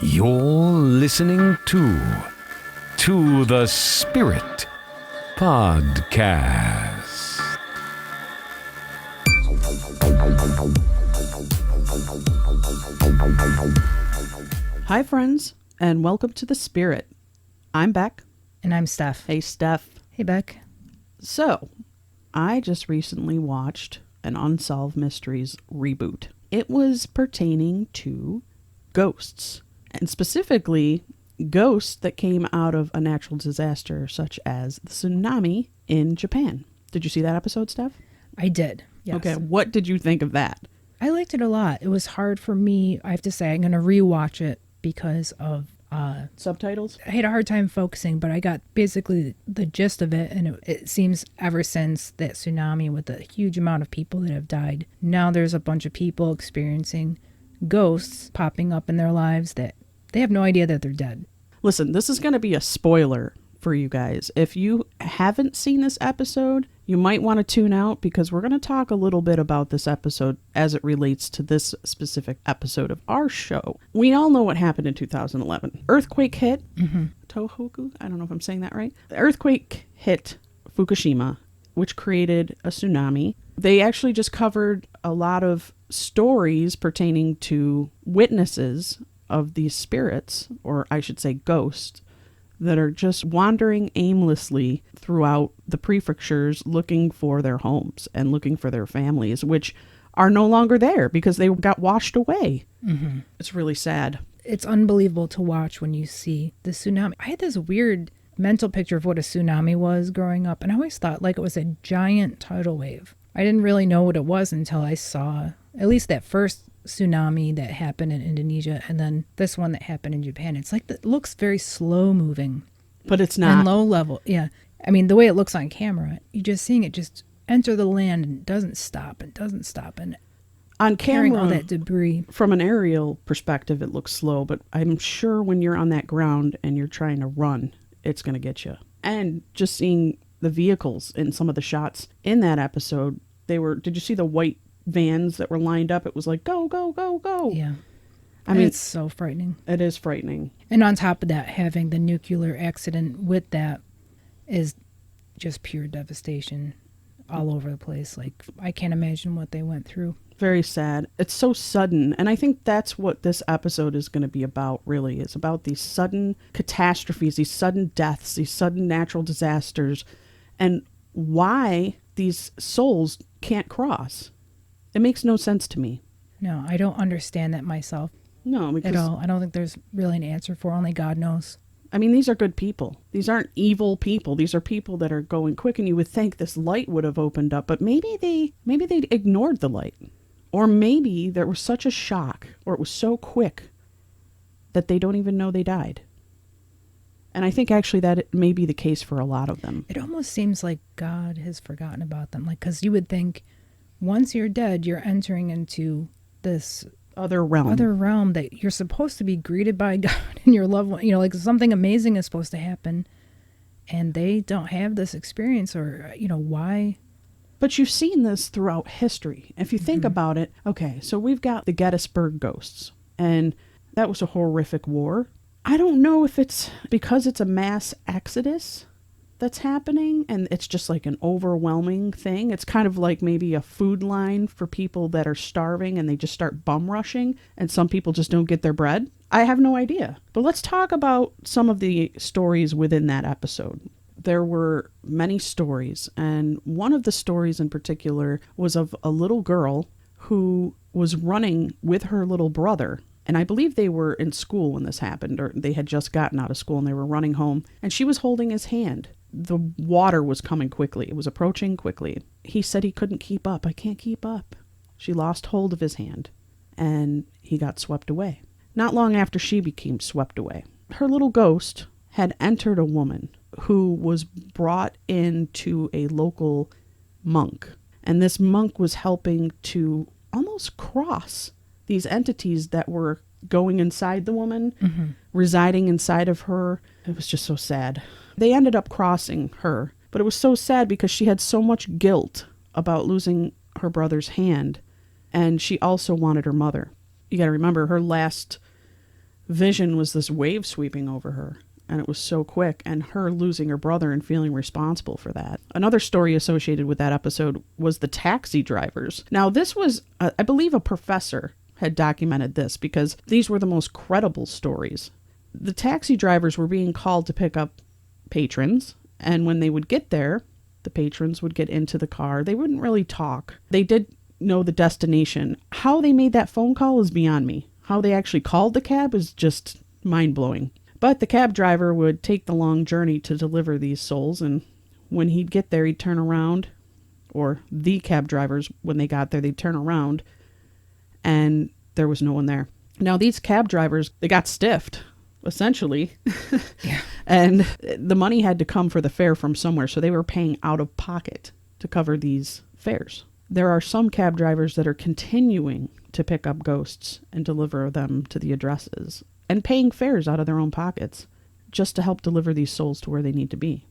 You're listening to the Spirit Podcast. Hi, friends, and welcome to the Spirit. I'm Beck. And I'm Steph. Hey, Steph. Hey, Beck. So, I just recently watched an Unsolved Mysteries reboot. It was pertaining to ghosts, and specifically ghosts that came out of a natural disaster such as the tsunami in Japan. Did you see that episode, Steph? I did. Yes. Okay, what did you think of that? I liked it a lot. It was hard for me. I have to say, I'm going to rewatch it because of Subtitles? I had a hard time focusing, but I got basically the gist of it. And it seems ever since that tsunami with the huge amount of people that have died, now there's a bunch of people experiencing ghosts popping up in their lives that they have no idea that they're dead. Listen, this is going to be a spoiler for you guys. If you haven't seen this episode, you might want to tune out because we're going to talk a little bit about this episode as it relates to this specific episode of our show. We all know what happened in 2011. Earthquake hit Tohoku. I don't know if I'm saying that right. The earthquake hit Fukushima, which created a tsunami. They actually just covered a lot of stories pertaining to witnesses of these spirits, or I should say ghosts, that are just wandering aimlessly throughout the prefectures looking for their homes and looking for their families, which are no longer there because they got washed away. Mm-hmm. It's really sad. It's unbelievable to watch when you see the tsunami. I had this weird mental picture of what a tsunami was growing up, and I always thought like it was a giant tidal wave. I didn't really know what it was until I saw at least that first tsunami that happened in Indonesia and then this one that happened in Japan. It's like it looks very slow moving. But it's not. And low level. Yeah. I mean, the way it looks on camera, you're just seeing it just enter the land and doesn't stop and doesn't stop. And on carrying camera, all that debris. From an aerial perspective, it looks slow, but I'm sure when you're on that ground and you're trying to run, it's going to get you. And just seeing the vehicles in some of the shots in that episode, did you see the white vans that were lined up? It was like, go, go, go, go. Yeah. I mean, it's so frightening. It is frightening. And on top of that, having the nuclear accident with that is just pure devastation all over the place. Like, I can't imagine what they went through. Very sad. It's so sudden. And I think that's what this episode is going to be about, really. It's about these sudden catastrophes, these sudden deaths, these sudden natural disasters, and why these souls can't cross. It makes no sense to me. No, I don't understand that myself. No, because at all. I don't think there's really an answer for. Only God knows. I mean, these are good people. These aren't evil people. These are people that are going quick, and you would think this light would have opened up, but maybe they ignored the light. Or maybe there was such a shock, or it was so quick that they don't even know they died. And I think actually that it may be the case for a lot of them. It almost seems like God has forgotten about them. Like, because you would think once you're dead, you're entering into this other realm that you're supposed to be greeted by God and your loved one. You know, like something amazing is supposed to happen, and they don't have this experience, or why? But you've seen this throughout history. If you think about it, okay, so we've got the Gettysburg ghosts, and that was a horrific war. I don't know if it's because it's a mass exodus that's happening and it's just like an overwhelming thing. It's kind of like maybe a food line for people that are starving and they just start bum rushing and some people just don't get their bread. I have no idea. But let's talk about some of the stories within that episode. There were many stories, and one of the stories in particular was of a little girl who was running with her little brother. And I believe they were in school when this happened, or they had just gotten out of school and they were running home. And she was holding his hand. The water was coming quickly. It was approaching quickly. He said he couldn't keep up. I can't keep up. She lost hold of his hand and he got swept away. Not long after she became swept away, her little ghost had entered a woman who was brought into a local monk. And this monk was helping to almost cross these entities that were going inside the woman, residing inside of her. It was just so sad. They ended up crossing her, but it was so sad because she had so much guilt about losing her brother's hand, and she also wanted her mother. You got to remember, her last vision was this wave sweeping over her. And it was so quick, and her losing her brother and feeling responsible for that. Another story associated with that episode was the taxi drivers. Now, this was, I believe, a professor had documented this because these were the most credible stories. The taxi drivers were being called to pick up patrons, and when they would get there, the patrons would get into the car. They wouldn't really talk. They did know the destination. How they made that phone call is beyond me. How they actually called the cab is just mind-blowing. But the cab driver would take the long journey to deliver these souls, and when he'd get there, he'd turn around, or the cab drivers, when they got there, they'd turn around, and there was no one there. Now, these cab drivers, they got stiffed, essentially, Yeah. and the money had to come for the fare from somewhere, so they were paying out of pocket to cover these fares. There are some cab drivers that are continuing to pick up ghosts and deliver them to the addresses, and paying fares out of their own pockets just to help deliver these souls to where they need to be.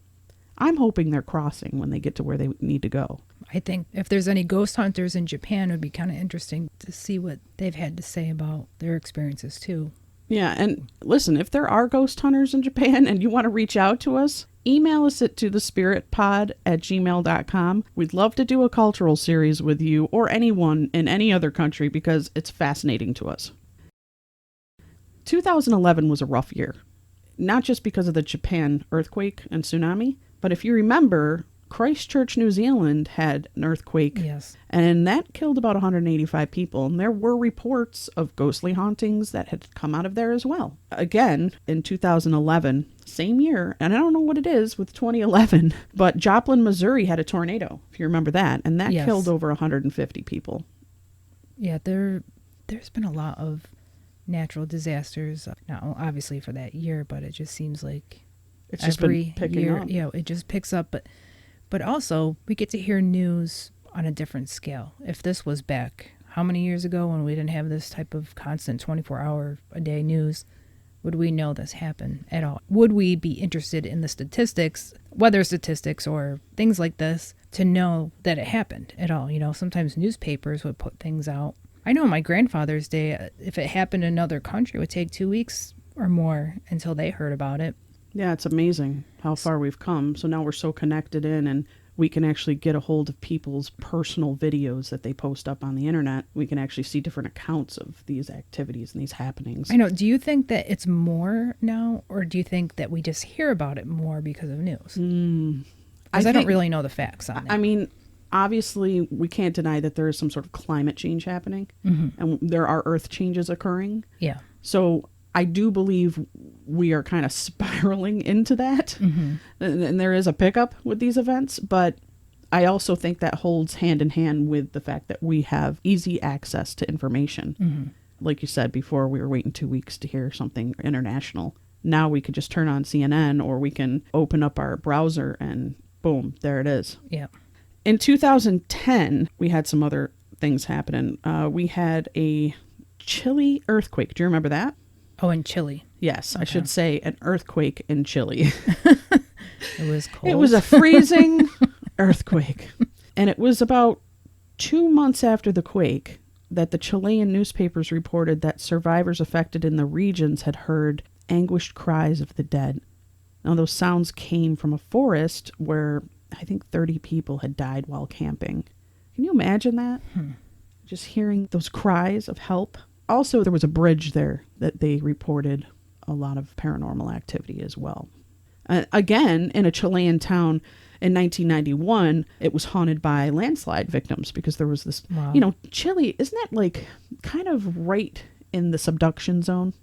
I'm hoping they're crossing when they get to where they need to go. I think if there's any ghost hunters in Japan, it would be kind of interesting to see what they've had to say about their experiences too. Yeah, and listen, if there are ghost hunters in Japan and you want to reach out to us, email us at tothespiritpod@gmail.com. We'd love to do a cultural series with you or anyone in any other country because it's fascinating to us. 2011 was a rough year, not just because of the Japan earthquake and tsunami, but if you remember, Christchurch, New Zealand had an earthquake, Yes. and that killed about 185 people, and there were reports of ghostly hauntings that had come out of there as well. Again, in 2011, same year, and I don't know what it is with 2011, but Joplin, Missouri had a tornado, if you remember that, and that Yes. killed over 150 people. Yeah, there's been a lot of natural disasters, not obviously for that year, but it just seems like It's just every been picking year, up. it just picks up. But also we get to hear news on a different scale. If this was back how many years ago when we didn't have this type of constant 24-hour-a-day news, would we know this happened at all? Would we be interested in the statistics, weather statistics or things like this, to know that it happened at all? You know, sometimes newspapers would put things out. I know my grandfather's day, if it happened in another country, it would take 2 weeks or more until they heard about it. Yeah, it's amazing how far we've come. So now we're so connected in, and we can actually get a hold of people's personal videos that they post up on the internet. We can actually see different accounts of these activities and these happenings. I know. Do you think that it's more now, or do you think that we just hear about it more because of news? Because I don't really know the facts on it. I mean, obviously, we can't deny that there is some sort of climate change happening, and there are earth changes occurring. Yeah. So I do believe we are kind of spiraling into that, and there is a pickup with these events, but I also think that holds hand in hand with the fact that we have easy access to information. Like you said before, we were waiting 2 weeks to hear something international. Now we could just turn on CNN, or we can open up our browser and boom, there it is. Yeah. In 2010, we had some other things happening. We had a Chile earthquake. Do you remember that? Oh, in Chile. Yes, I should say an earthquake in Chile. It was cold. It was a freezing earthquake. And it was about 2 months after the quake that the Chilean newspapers reported that survivors affected in the regions had heard anguished cries of the dead. Now, those sounds came from a forest where I think 30 people had died while camping. Can you imagine that? Just hearing those cries of help. Also, there was a bridge there that they reported a lot of paranormal activity as well. Again, in a Chilean town in 1991, it was haunted by landslide victims because there was this, Wow. you know, Chile, isn't that like kind of right in the subduction zone?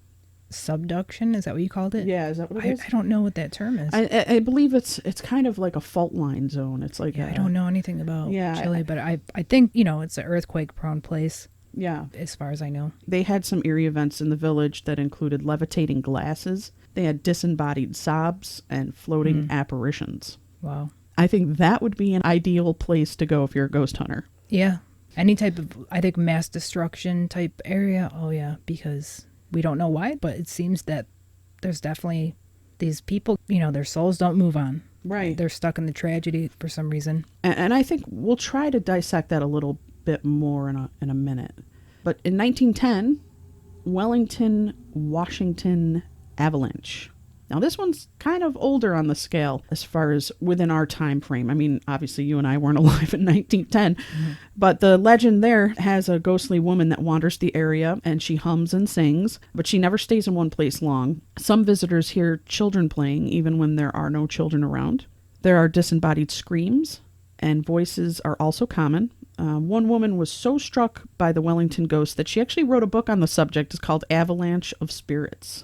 Subduction? Is that what you called it? Yeah, is that what it is? I don't know what that term is. I believe it's kind of like a fault line zone. It's like I don't know anything about Yeah, Chile, but I think, you know, it's an earthquake-prone place, Yeah. as far as I know. They had some eerie events in the village that included levitating glasses. They had disembodied sobs and floating apparitions. Wow. I think that would be an ideal place to go if you're a ghost hunter. Yeah. Any type of, I think, mass destruction type area. Oh, yeah, because we don't know why, but it seems that there's definitely these people, you know, their souls don't move on. Right. They're stuck in the tragedy for some reason. And I think we'll try to dissect that a little bit more in a minute. But in 1910, Wellington, Washington avalanche. Now, this one's kind of older on the scale as far as within our time frame. I mean, obviously, you and I weren't alive in 1910, but the legend there has a ghostly woman that wanders the area, and she hums and sings, but she never stays in one place long. Some visitors hear children playing, even when there are no children around. There are disembodied screams, and voices are also common. One woman was so struck by the Wellington ghost that she actually wrote a book on the subject. It's called Avalanche of Spirits.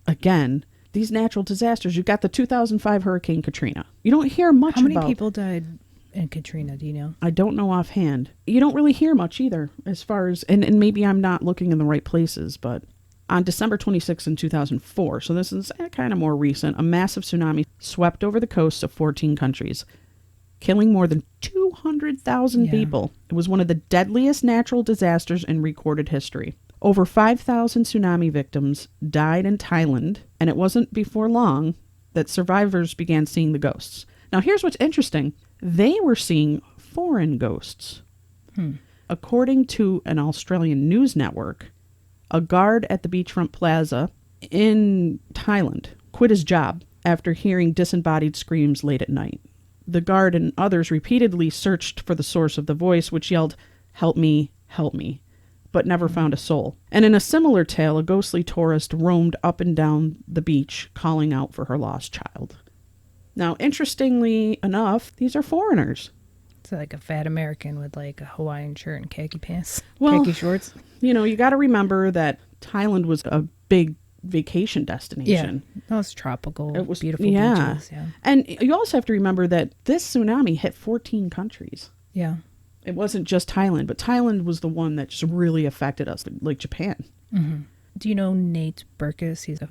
Again, these natural disasters. You got the 2005 Hurricane Katrina. You don't hear much about... How many people died in Katrina, do you know? I don't know offhand. You don't really hear much either as far as... And maybe I'm not looking in the right places, but on December 26 in 2004, so this is kind of more recent, a massive tsunami swept over the coasts of 14 countries, killing more than 200,000 people. It was one of the deadliest natural disasters in recorded history. Over 5,000 tsunami victims died in Thailand, and it wasn't before long that survivors began seeing the ghosts. Now, here's what's interesting. They were seeing foreign ghosts. According to an Australian news network, a guard at the beachfront plaza in Thailand quit his job after hearing disembodied screams late at night. The guard and others repeatedly searched for the source of the voice, which yelled, "Help me, help me," but never found a soul. And in a similar tale, a ghostly tourist roamed up and down the beach, calling out for her lost child. Now, interestingly enough, these are foreigners. It's like a fat American with like a Hawaiian shirt and khaki pants, Well, khaki shorts. You know, you got to remember that Thailand was a big vacation destination. Yeah, that was tropical, It was beautiful yeah. beaches. Yeah, And you also have to remember that this tsunami hit 14 countries. yeah. It wasn't just Thailand, but Thailand was the one that just really affected us, like Japan. Do you know Nate Berkus? He's a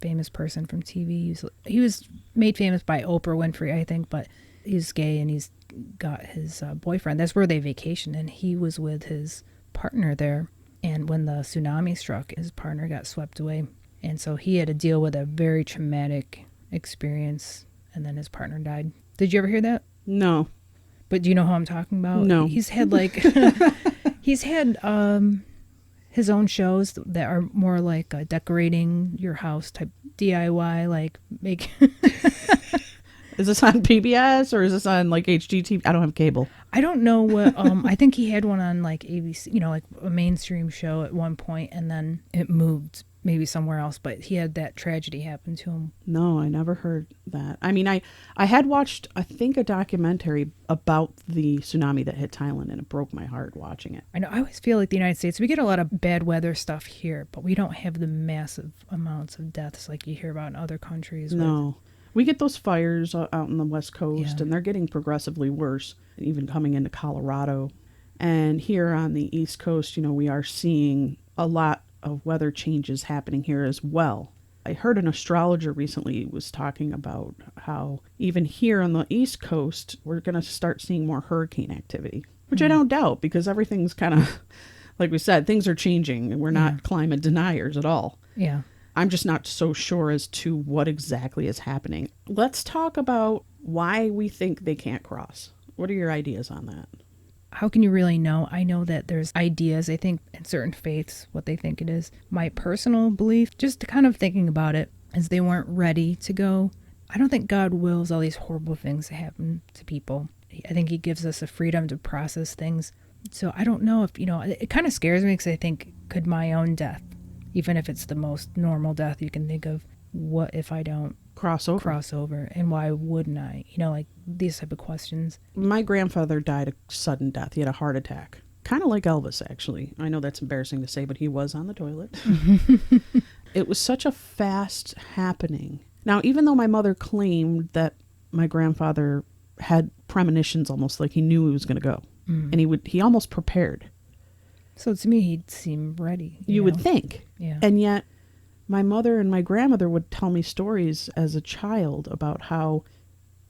famous person from TV. He was made famous by Oprah Winfrey, I think, but he's gay and he's got his boyfriend. That's where they vacation, and he was with his partner there. And when the tsunami struck, his partner got swept away. And so he had to deal with a very traumatic experience, and then his partner died. Did you ever hear that? No. But do you know who I'm talking about? No. He's had like he's had his own shows that are more like decorating your house type DIY, like make. Is this on PBS or is this on like HGTV? I don't have cable. I don't know what. I think he had one on like ABC, you know, like a mainstream show at one point, and then it moved maybe somewhere else. But he had that tragedy happen to him. No, I never heard that. I mean, I had watched, I think, a documentary about the tsunami that hit Thailand, and it broke my heart watching it. I know. I always feel like the United States, we get a lot of bad weather stuff here, but we don't have the massive amounts of deaths like you hear about in other countries. No. We get those fires out on the West Coast, Yeah. and they're getting progressively worse, even coming into Colorado. And here on the East Coast, you know, we are seeing a lot of weather changes happening here as well. I heard an astrologer recently was talking about how even here on the East Coast, we're going to start seeing more hurricane activity, which I don't doubt, because everything's kind of, like we said, things are changing, and we're not climate deniers at all. Yeah. I'm just not so sure as to what exactly is happening. Let's talk about why we think they can't cross. What are your ideas on that? How can you really know? I know that there's ideas, I think, in certain faiths, what they think it is. My personal belief, just kind of thinking about it, is they weren't ready to go. I don't think God wills all these horrible things to happen to people. I think he gives us a freedom to process things. So I don't know if, you know, it kind of scares me because I think, could my own death, even if it's the most normal death you can think of, what if I don't Cross over. and why wouldn't I? You know, like these type of questions. My grandfather died a sudden death. He had a heart attack. Kind of like Elvis, actually. I know that's embarrassing to say, but he was on the toilet. It was such a fast happening. Now, even though my mother claimed that my grandfather had premonitions, almost like he knew he was going to go, and he almost prepared. So to me, he'd seem ready. You know? would think. Yeah. And yet, my mother and my grandmother would tell me stories as a child about how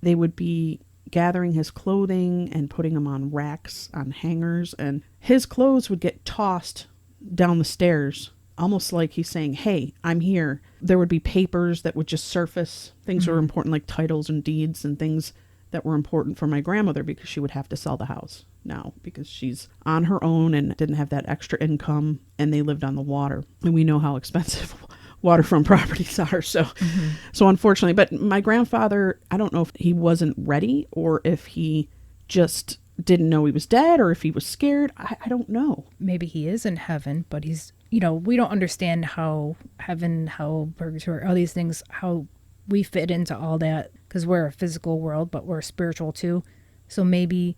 they would be gathering his clothing and putting him on racks, on hangers, and his clothes would get tossed down the stairs, almost like he's saying, "Hey, I'm here." There would be papers that would just surface, things that were important, like titles and deeds and things that were important for my grandmother, because she would have to sell the house. now because she's on her own and didn't have that extra income, and they lived on the water. And we know how expensive waterfront properties are. So, so unfortunately, but my grandfather, I don't know if he wasn't ready or if he just didn't know he was dead or if he was scared. I don't know. Maybe he is in heaven, but he's, we don't understand how heaven, how purgatory, all these things, how we fit into all that, because we're a physical world, but we're spiritual too. So maybe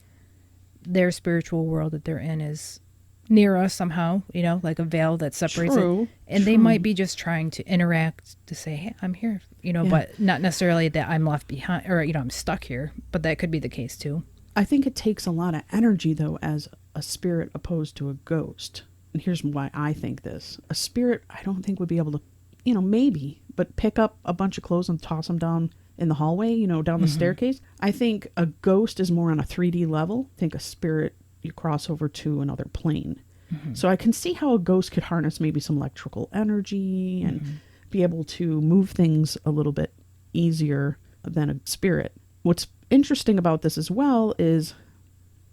their spiritual world that they're in is near us somehow, like a veil that separates it. And they might be just trying to interact to say, hey, I'm here, but not necessarily that I'm left behind or, I'm stuck here, but that could be the case too. I think it takes a lot of energy, though, as a spirit opposed to a ghost. And here's why I think this. A spirit, I don't think would be able to, maybe, but pick up a bunch of clothes and toss them down in the hallway, down the staircase. I think a ghost is more on a 3D level. I think a spirit, you cross over to another plane. So I can see how a ghost could harness maybe some electrical energy and be able to move things a little bit easier than a spirit. What's interesting about this as well is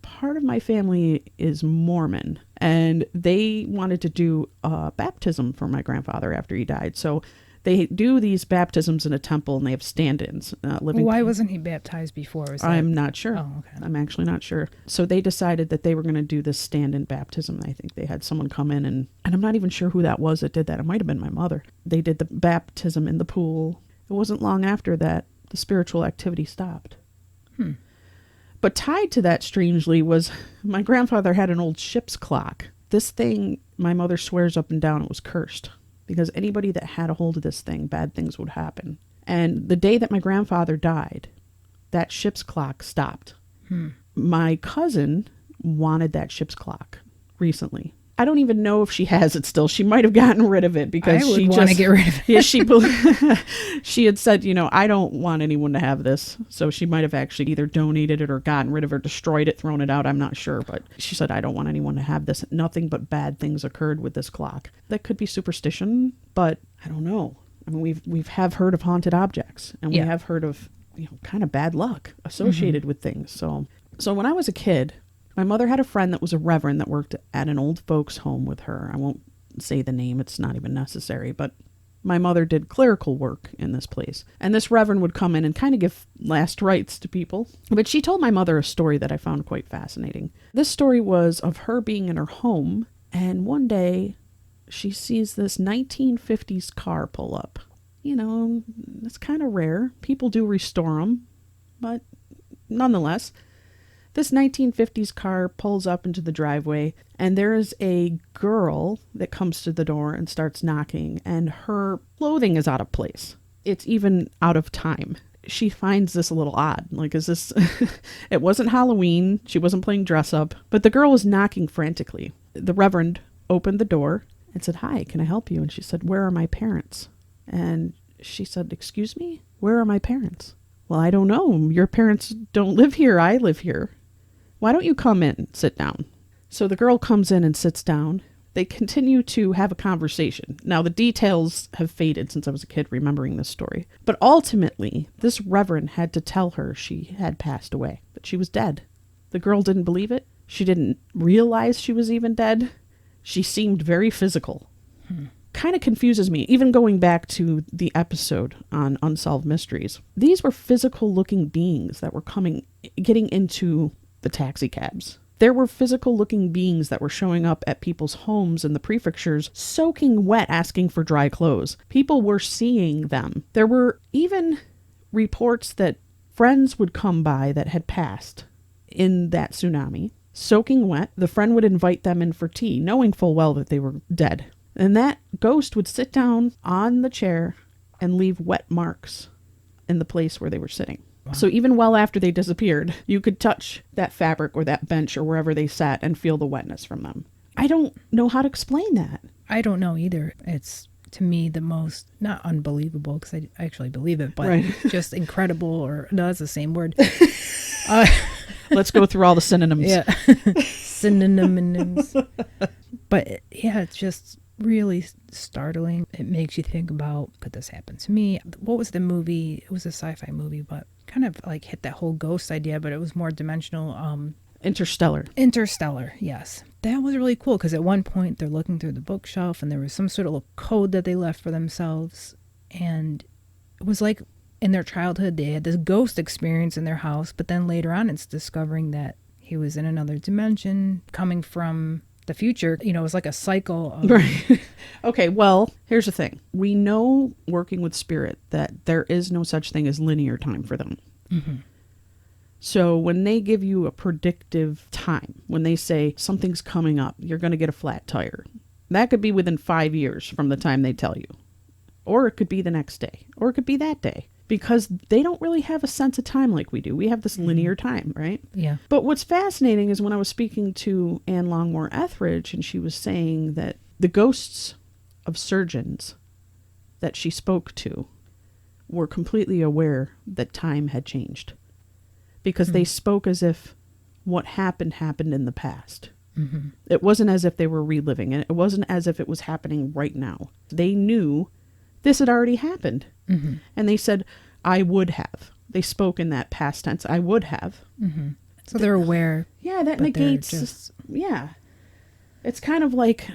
part of my family is Mormon, and they wanted to do a baptism for my grandfather after he died. So they do these baptisms in a temple, and they have stand-ins. Why wasn't he baptized before? I'm not sure. Oh, okay. I'm actually not sure. So they decided that they were going to do this stand-in baptism. I think they had someone come in, and I'm not even sure who that was that did that. It might have been my mother. They did the baptism in the pool. It wasn't long after that the spiritual activity stopped. But tied to that, strangely, was my grandfather had an old ship's clock. This thing, my mother swears up and down, it was cursed. Because anybody that had a hold of this thing, bad things would happen. And the day that my grandfather died, that ship's clock stopped. My cousin wanted that ship's clock recently. I don't even know if she has it still. She might have gotten rid of it because she want to get rid of it. Yeah, she had said, I don't want anyone to have this. So she might have actually either donated it or gotten rid of it or destroyed it, thrown it out. I'm not sure. But she said, I don't want anyone to have this. Nothing but bad things occurred with this clock. That could be superstition, but I don't know. I mean, we've heard of haunted objects, and we have heard of kind of bad luck associated with things. So when I was a kid, my mother had a friend that was a reverend that worked at an old folks home with her. I won't say the name. It's not even necessary. But my mother did clerical work in this place. And this reverend would come in and kind of give last rites to people. But she told my mother a story that I found quite fascinating. This story was of her being in her home. And one day she sees this 1950s car pull up. It's kind of rare. People do restore them. But nonetheless, this 1950s car pulls up into the driveway, and there is a girl that comes to the door and starts knocking, and her clothing is out of place. It's even out of time. She finds this a little odd. Like, is this... It wasn't Halloween. She wasn't playing dress up, but the girl was knocking frantically. The Reverend opened the door and said, "Hi, can I help you?" And she said, "Where are my parents?" And she said, "Excuse me? Where are my parents?" "Well, I don't know. Your parents don't live here. I live here. Why don't you come in, sit down?" So the girl comes in and sits down. They continue to have a conversation. Now, the details have faded since I was a kid remembering this story. But ultimately, this reverend had to tell her she had passed away, that she was dead. The girl didn't believe it. She didn't realize she was even dead. She seemed very physical. Kind of confuses me, even going back to the episode on Unsolved Mysteries. These were physical-looking beings that were getting into the taxi cabs. There were physical-looking beings that were showing up at people's homes in the prefectures, soaking wet, asking for dry clothes. People were seeing them. There were even reports that friends would come by that had passed in that tsunami, soaking wet. The friend would invite them in for tea, knowing full well that they were dead. And that ghost would sit down on the chair and leave wet marks in the place where they were sitting. Wow. So even well after they disappeared, you could touch that fabric or that bench or wherever they sat and feel the wetness from them. I don't know how to explain that. I don't know either. It's, to me, the most, not unbelievable, because I actually believe it, but right. Just incredible, or no, that's the same word. Let's go through all the synonyms. Yeah. Synonyms. But yeah, it's just really startling. It makes you think about, could this happen to me? What was the movie? It was a sci-fi movie, but kind of like hit that whole ghost idea, but it was more dimensional. Interstellar. Interstellar, yes. That was really cool because at one point they're looking through the bookshelf and there was some sort of little code that they left for themselves. And it was like in their childhood they had this ghost experience in their house, but then later on it's discovering that he was in another dimension coming from the future. You know, it was like a cycle of... Right. Okay, well, here's the thing. We know, working with spirit, that there is no such thing as linear time for them. Mm-hmm. So when they give you a predictive time, when they say something's coming up, you're going to get a flat tire, that could be within 5 years from the time they tell you. Or it could be the next day. Or it could be that day. Because they don't really have a sense of time like we do. We have this linear time, right? Yeah. But what's fascinating is when I was speaking to Anne Longmore Etheridge, and she was saying that the ghosts of surgeons that she spoke to were completely aware that time had changed. Because they spoke as if what happened in the past. Mm-hmm. It wasn't as if they were reliving it. It wasn't as if it was happening right now. They knew this had already happened. Mm-hmm. And they said, I would have. They spoke in that past tense. I would have. Mm-hmm. So they're aware. Yeah, that but negates. just... Yeah. It's kind of like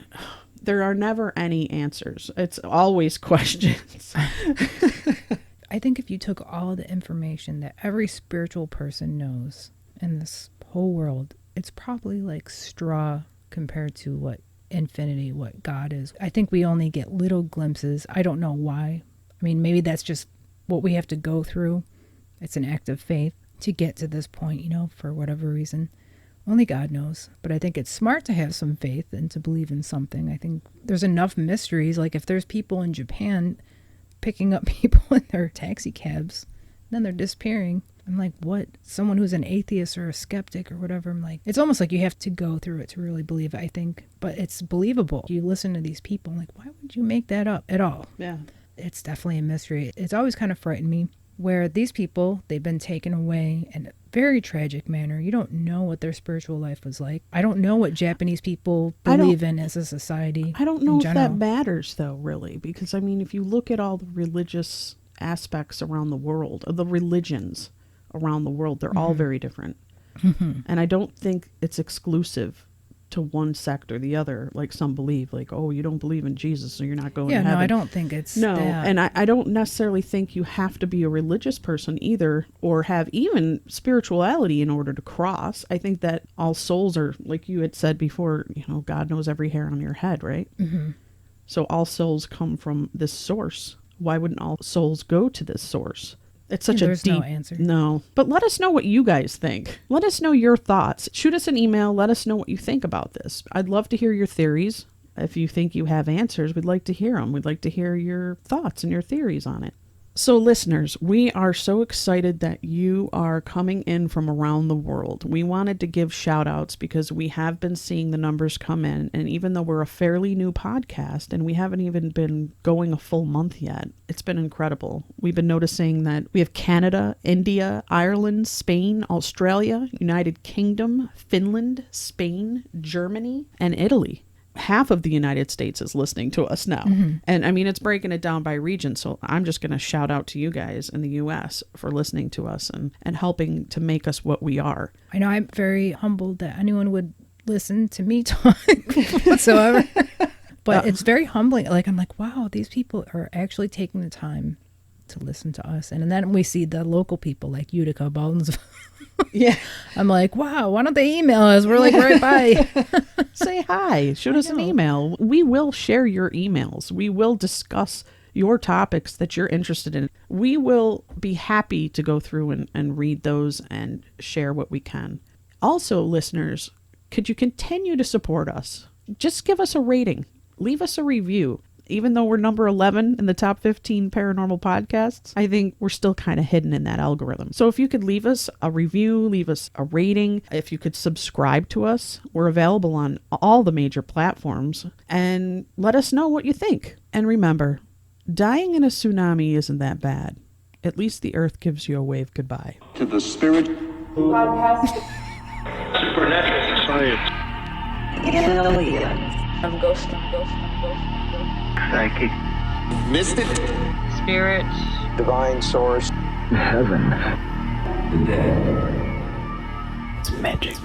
there are never any answers. It's always questions. I think if you took all the information that every spiritual person knows in this whole world, it's probably like straw compared to what infinity, what God is. I think we only get little glimpses. I don't know why. I mean, maybe that's just what we have to go through. It's an act of faith to get to this point, you know, for whatever reason. Only God knows. But I think it's smart to have some faith and to believe in something. I think there's enough mysteries. Like if there's people in Japan picking up people in their taxi cabs, then they're disappearing. I'm like, what? Someone who's an atheist or a skeptic or whatever. I'm like, it's almost like you have to go through it to really believe it, I think. But it's believable. You listen to these people, I'm like, why would you make that up at all? Yeah. It's definitely a mystery. It's always kind of frightened me where these people, they've been taken away in a very tragic manner. You don't know what their spiritual life was like. I don't know what Japanese people believe in as a society. I don't know if that matters, though, really. Because, I mean, if you look at all the religious aspects around the world, the religions around the world, they're all very different. Mm-hmm. And I don't think it's exclusive to one sect or the other, like some believe, like, oh, you don't believe in Jesus, so you're not going to heaven. No, I don't think it's that. And I don't necessarily think you have to be a religious person either, or have even spirituality in order to cross. I think that all souls are, like you had said before, you know, God knows every hair on your head, right? Mm-hmm. So all souls come from this source. Why wouldn't all souls go to this source? It's such a There's deep... no answer. No. But let us know what you guys think. Let us know your thoughts. Shoot us an email. Let us know what you think about this. I'd love to hear your theories. If you think you have answers, we'd like to hear them. We'd like to hear your thoughts and your theories on it. So listeners, we are so excited that you are coming in from around the world. We wanted to give shout outs because we have been seeing the numbers come in. And even though we're a fairly new podcast and we haven't even been going a full month yet, it's been incredible. We've been noticing that we have Canada, India, Ireland, Spain, Australia, United Kingdom, Finland, Spain, Germany, and Italy. Half of the United States is listening to us now. Mm-hmm. And I mean, it's breaking it down by region. So I'm just going to shout out to you guys in the US for listening to us and helping to make us what we are. I know I'm very humbled that anyone would listen to me talk whatsoever. But it's very humbling. Like, I'm like, wow, these people are actually taking the time to listen to us. And then we see the local people like Utica, Baldwinsville. Yeah. I'm like, wow, why don't they email us? We're like right by. Say hi. Shoot us an email. We will share your emails. We will discuss your topics that you're interested in. We will be happy to go through and read those and share what we can. Also, listeners, could you continue to support us? Just give us a rating. Leave us a review. Even though we're number 11 in the top 15 paranormal podcasts, I think we're still kind of hidden in that algorithm. So if you could leave us a review, leave us a rating, if you could subscribe to us, we're available on all the major platforms, and let us know what you think. And remember, dying in a tsunami isn't that bad. At least the earth gives you a wave goodbye. To the spirit Podcast. supernatural science. Aliens. I'm ghost. Psychic. Mystic. Spirits. Divine source. Heaven. It's magic.